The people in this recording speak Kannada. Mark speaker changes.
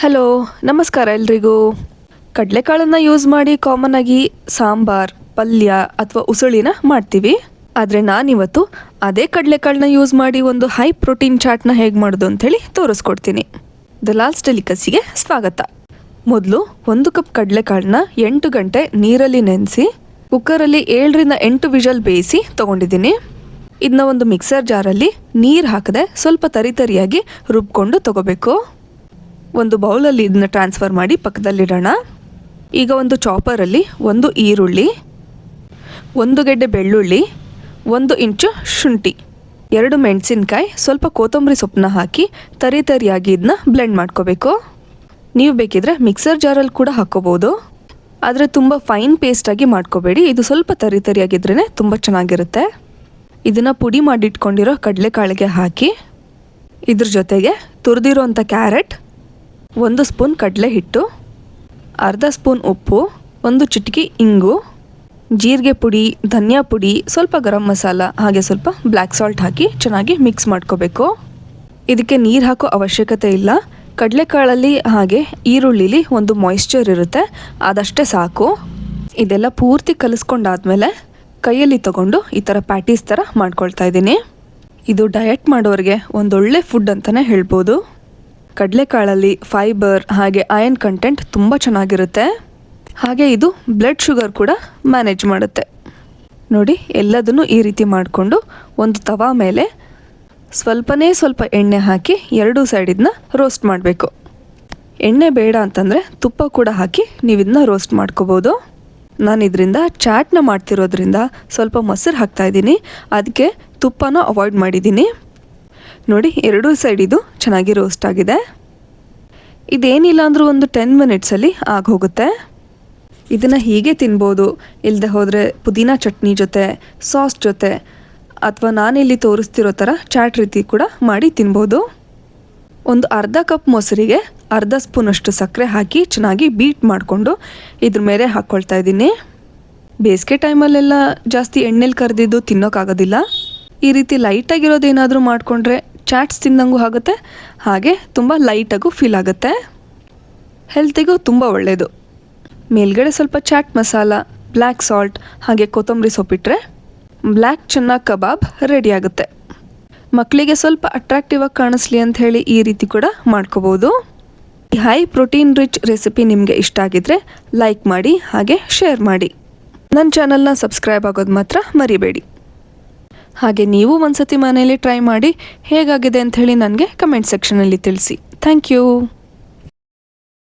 Speaker 1: ಹಲೋ, ನಮಸ್ಕಾರ ಎಲ್ರಿಗೂ. ಕಡಲೆಕಾಳನ್ನು ಯೂಸ್ ಮಾಡಿ ಕಾಮನ್ ಆಗಿ ಸಾಂಬಾರ್, ಪಲ್ಯ ಅಥವಾ ಉಸುಳಿನ ಮಾಡ್ತೀವಿ. ಆದರೆ ನಾನಿವತ್ತು ಅದೇ ಕಡಲೆಕಾಳನ್ನ ಯೂಸ್ ಮಾಡಿ ಒಂದು ಹೈ ಪ್ರೋಟೀನ್ ಚಾಟ್ನ ಹೇಗೆ ಮಾಡೋದು ಅಂಥೇಳಿ ತೋರಿಸ್ಕೊಡ್ತೀನಿ. ದಲಾಲ್ಸ್ ಡೆಲಿಕಸಿಗೆ ಸ್ವಾಗತ. ಮೊದಲು 1 ಕಪ್ ಕಡಲೆಕಾಳನ್ನ 8 ಗಂಟೆ ನೀರಲ್ಲಿ ನೆನೆಸಿ ಕುಕ್ಕರಲ್ಲಿ 7ರಿಂದ 8 ವಿಷಲ್ ಬೇಯಿಸಿ ತೊಗೊಂಡಿದ್ದೀನಿ. ಇದನ್ನ ಒಂದು ಮಿಕ್ಸರ್ ಜಾರಲ್ಲಿ ನೀರು ಹಾಕದೆ ಸ್ವಲ್ಪ ತರಿಯಾಗಿ ರುಬ್ಕೊಂಡು ತೊಗೋಬೇಕು. ಒಂದು ಬೌಲಲ್ಲಿ ಇದನ್ನ ಟ್ರಾನ್ಸ್ಫರ್ ಮಾಡಿ ಪಕ್ಕದಲ್ಲಿಡೋಣ. ಈಗ ಒಂದು ಚಾಪರಲ್ಲಿ 1 ಈರುಳ್ಳಿ, 1 ಗೆಡ್ಡೆ ಬೆಳ್ಳುಳ್ಳಿ, 1 ಇಂಚು ಶುಂಠಿ, 2 ಮೆಣಸಿನ್ಕಾಯಿ, ಸ್ವಲ್ಪ ಕೊತ್ತಂಬರಿ ಸೊಪ್ಪನ್ನ ಹಾಕಿ ತರಿಯಾಗಿ ಇದನ್ನ ಬ್ಲೆಂಡ್ ಮಾಡ್ಕೋಬೇಕು. ನೀವು ಬೇಕಿದ್ರೆ ಮಿಕ್ಸರ್ ಜಾರಲ್ಲಿ ಕೂಡ ಹಾಕ್ಕೋಬೋದು, ಆದರೆ ತುಂಬ ಫೈನ್ ಪೇಸ್ಟಾಗಿ ಮಾಡ್ಕೋಬೇಡಿ. ಇದು ಸ್ವಲ್ಪ ತರಿಯಾಗಿದ್ರೇ ತುಂಬ ಚೆನ್ನಾಗಿರುತ್ತೆ. ಇದನ್ನು ಪುಡಿ ಮಾಡಿಟ್ಕೊಂಡಿರೋ ಕಡಲೆಕಾಳಿಗೆ ಹಾಕಿ ಇದ್ರ ಜೊತೆಗೆ ತುರಿದಿರೋಂಥ ಕ್ಯಾರೆಟ್, 1 ಸ್ಪೂನ್ ಕಡಲೆ ಹಿಟ್ಟು, ಅರ್ಧ ಸ್ಪೂನ್ ಉಪ್ಪು, 1 ಚಿಟಿಕೆ ಇಂಗು, ಜೀರಿಗೆ ಪುಡಿ, ಧನಿಯಾ ಪುಡಿ, ಸ್ವಲ್ಪ ಗರಂ ಮಸಾಲ, ಹಾಗೆ ಸ್ವಲ್ಪ ಬ್ಲ್ಯಾಕ್ ಸಾಲ್ಟ್ ಹಾಕಿ ಚೆನ್ನಾಗಿ ಮಿಕ್ಸ್ ಮಾಡ್ಕೋಬೇಕು. ಇದಕ್ಕೆ ನೀರು ಹಾಕೋ ಅವಶ್ಯಕತೆ ಇಲ್ಲ. ಕಡಲೆಕಾಳಲ್ಲಿ ಹಾಗೆ ಈರುಳ್ಳಿಲಿ ಒಂದು ಮಾಯಿಶ್ಚರ್ ಇರುತ್ತೆ, ಅದಷ್ಟೇ ಸಾಕು. ಇದೆಲ್ಲ ಪೂರ್ತಿ ಕಲಿಸ್ಕೊಂಡಾದ್ಮೇಲೆ ಕೈಯಲ್ಲಿ ತಗೊಂಡು ಈ ಥರ ಪ್ಯಾಟೀಸ್ ಥರ ಮಾಡ್ಕೊಳ್ತಾ ಇದ್ದೀನಿ. ಇದು ಡಯಟ್ ಮಾಡೋರಿಗೆ ಒಂದೊಳ್ಳೆ ಫುಡ್ ಅಂತಲೇ ಹೇಳ್ಬೋದು. ಕಡಲೆಕಾಳಲ್ಲಿ ಫೈಬರ್ ಹಾಗೆ ಅಯನ್ ಕಂಟೆಂಟ್ ತುಂಬ ಚೆನ್ನಾಗಿರುತ್ತೆ. ಹಾಗೆ ಇದು ಬ್ಲಡ್ ಶುಗರ್ ಕೂಡ ಮ್ಯಾನೇಜ್ ಮಾಡುತ್ತೆ. ನೋಡಿ, ಎಲ್ಲದನ್ನು ಈ ರೀತಿ ಮಾಡಿಕೊಂಡು ಒಂದು ತವಾ ಮೇಲೆ ಸ್ವಲ್ಪ ಎಣ್ಣೆ ಹಾಕಿ 2 ಸೈಡ್ ಇದನ್ನ ರೋಸ್ಟ್ ಮಾಡಬೇಕು. ಎಣ್ಣೆ ಬೇಡ ಅಂತಂದರೆ ತುಪ್ಪ ಕೂಡ ಹಾಕಿ ನೀವು ಇದನ್ನ ರೋಸ್ಟ್ ಮಾಡ್ಕೋಬೋದು. ನಾನು ಇದರಿಂದ ಚಾಟ್ನ ಮಾಡ್ತಿರೋದ್ರಿಂದ ಸ್ವಲ್ಪ ಮೊಸರು ಹಾಕ್ತಾಯಿದ್ದೀನಿ, ಅದಕ್ಕೆ ತುಪ್ಪನ ಅವಾಯ್ಡ್ ಮಾಡಿದ್ದೀನಿ. ನೋಡಿ, 2 ಸೈಡ್ ಇದು ಚೆನ್ನಾಗಿ ರೋಸ್ಟ್ ಆಗಿದೆ. ಇದೇನಿಲ್ಲ ಅಂದರೂ ಒಂದು 10 ಮಿನಿಟ್ಸಲ್ಲಿ ಆಗೋಗುತ್ತೆ. ಇದನ್ನು ಹೀಗೆ ತಿನ್ಬೋದು, ಇಲ್ಲದೆ ಹೋದರೆ ಪುದೀನ ಚಟ್ನಿ ಜೊತೆ, ಸಾಸ್ ಜೊತೆ, ಅಥವಾ ನಾನಿಲ್ಲಿ ತೋರಿಸ್ತಿರೋ ಥರ ಚಾಟ್ ರೀತಿ ಕೂಡ ಮಾಡಿ ತಿನ್ಬೋದು. ಒಂದು ಅರ್ಧ ಕಪ್ ಮೊಸರಿಗೆ ಅರ್ಧ ಸ್ಪೂನಷ್ಟು ಸಕ್ಕರೆ ಹಾಕಿ ಚೆನ್ನಾಗಿ ಬೀಟ್ ಮಾಡಿಕೊಂಡು ಇದ್ರ ಮೇಲೆ ಹಾಕ್ಕೊಳ್ತಾ ಇದ್ದೀನಿ. ಬೇಸಿಗೆ ಟೈಮಲ್ಲೆಲ್ಲ ಜಾಸ್ತಿ ಎಣ್ಣೆಲಿ ಕರೆದಿದ್ದು ತಿನ್ನೋಕ್ಕಾಗೋದಿಲ್ಲ. ಈ ರೀತಿ ಲೈಟಾಗಿರೋದೇನಾದರೂ ಮಾಡಿಕೊಂಡ್ರೆ ಚಾಟ್ಸ್ ತಿನ್ನಂಗೂ ಆಗುತ್ತೆ, ಹಾಗೆ ತುಂಬ ಲೈಟಾಗೂ ಫೀಲ್ ಆಗುತ್ತೆ. ಹೆಲ್ತಿಗೂ ತುಂಬ ಒಳ್ಳೆಯದು. ಮೇಲ್ಗಡೆ ಸ್ವಲ್ಪ ಚಾಟ್ ಮಸಾಲ, ಬ್ಲ್ಯಾಕ್ ಸಾಲ್ಟ್ ಹಾಗೆ ಕೊತ್ತಂಬರಿ ಸೊಪ್ಪಿಟ್ರೆ ಬ್ಲ್ಯಾಕ್ ಚೆನ್ನ ಕಬಾಬ್ ರೆಡಿ ಆಗುತ್ತೆ. ಮಕ್ಕಳಿಗೆ ಸ್ವಲ್ಪ ಅಟ್ರಾಕ್ಟಿವ್ ಆಗಿ ಕಾಣಿಸ್ಲಿ ಅಂತ ಹೇಳಿ ಈ ರೀತಿ ಕೂಡ ಮಾಡ್ಕೋಬೋದು. ಈ ಹೈ ಪ್ರೋಟೀನ್ ರಿಚ್ ರೆಸಿಪಿ ನಿಮಗೆ ಇಷ್ಟ ಆಗಿದ್ರೆ ಲೈಕ್ ಮಾಡಿ ಹಾಗೆ ಶೇರ್ ಮಾಡಿ. ನನ್ನ ಚಾನಲ್ನ ಸಬ್ಸ್ಕ್ರೈಬ್ ಆಗೋದು ಮಾತ್ರ ಮರಿಬೇಡಿ. ಹಾಗೆ ನೀವು ಒಂದ್ಸತಿ ಮನೆಯಲ್ಲಿ ಟ್ರೈ ಮಾಡಿ ಹೇಗಾಗಿದೆ ಅಂತ ಹೇಳಿ ನನಗೆ ಕಮೆಂಟ್ ಸೆಕ್ಷನಲ್ಲಿ ತಿಳಿಸಿ. Thank you.